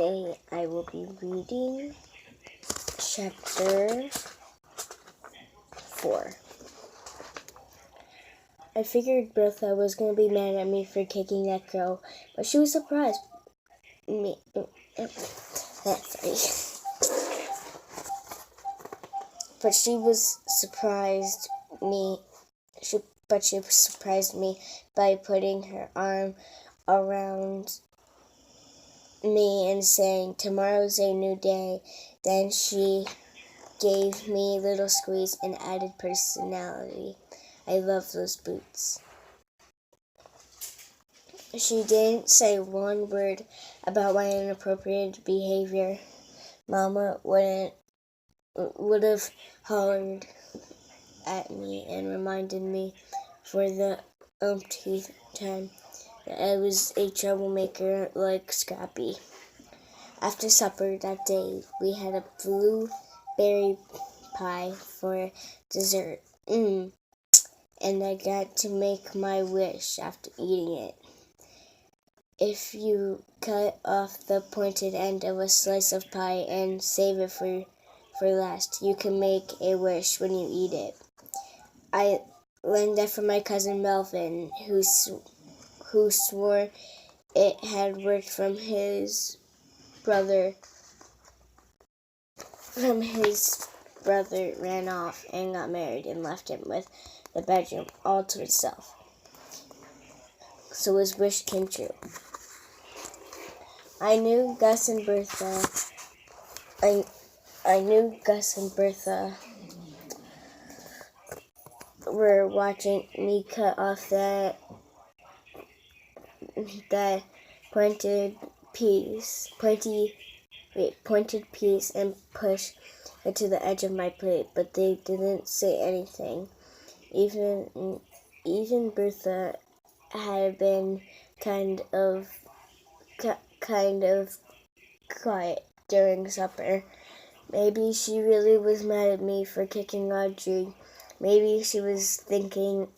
Today I will be reading chapter 4. I figured Bertha was going to be mad at me for kicking that girl, but she was surprised. But she surprised me by putting her arm around me and saying, "Tomorrow's a new day." Then she gave me a little squeeze and added personality. I love those boots. She didn't say one word about my inappropriate behavior. Mama would have hollered at me and reminded me for the umpteenth time that I was a troublemaker like Scrappy. After supper that day, we had a blueberry pie for dessert. And I got to make my wish after eating it. If you cut off the pointed end of a slice of pie and save it for last, you can make a wish when you eat it. I learned that from my cousin Melvin, who swore it had worked from his brother ran off and got married and left him with the bedroom all to himself. So his wish came true. I knew Gus and Bertha were watching me cut off that pointed piece and push it to the edge of my plate, but they didn't say anything. Even Bertha had been kind of quiet during supper. Maybe she really was mad at me for kicking Audrey. Maybe she was thinking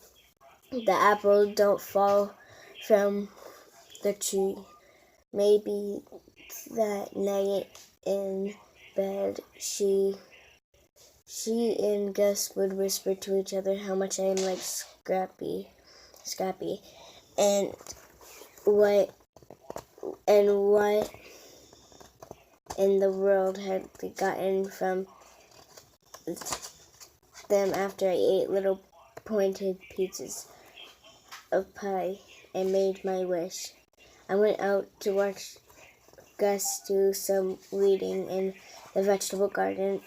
the apple don't fall from the tree. Maybe that night in bed, she and Gus would whisper to each other how much I am like Scrappy, and what in the world had gotten from them after I ate little pointed pieces of pie and made my wish. I went out to watch Gus do some weeding in the vegetable garden.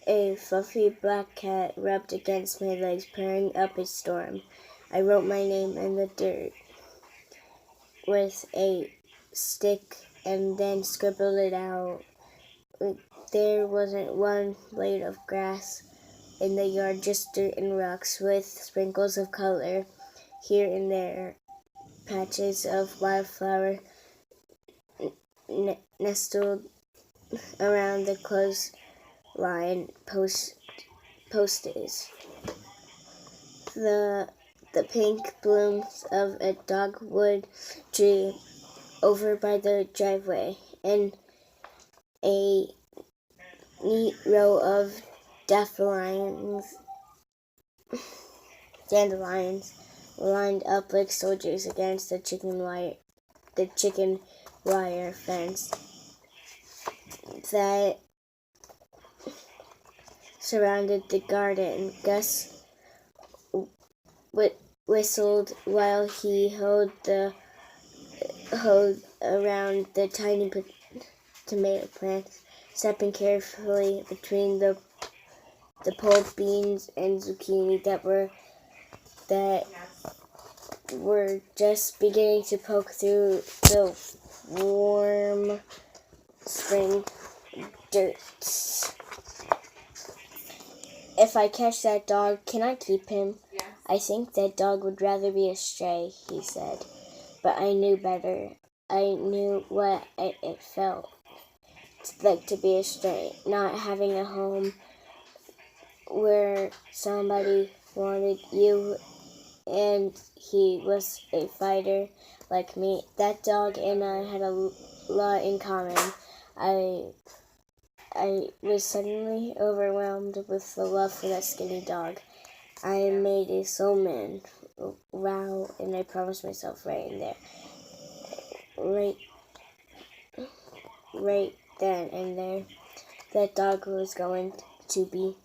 A fluffy black cat rubbed against my legs, purring up a storm. I wrote my name in the dirt with a stick and then scribbled it out. There wasn't one blade of grass in the yard, just dirt and rocks with sprinkles of color here and there. Patches of wildflower nestled around the clothesline postes. The pink blooms of a dogwood tree over by the driveway, and a neat row of dandelions lined up like soldiers against the chicken wire fence that surrounded the garden. Gus whistled while he hoed around the tiny tomato plants, stepping carefully between the pulled beans and zucchini that were just beginning to poke through the warm spring dirt. "If I catch that dog, can I keep him?" Yes. "I think that dog would rather be a stray," he said. But I knew better. I knew what it felt like to be a stray, not having a home where somebody wanted you and he was a fighter like me. That dog and I had a lot in common. I was suddenly overwhelmed with the love for that skinny dog. I made a soul man wow, and I promised myself right in there, right, right then and there, that dog was going to be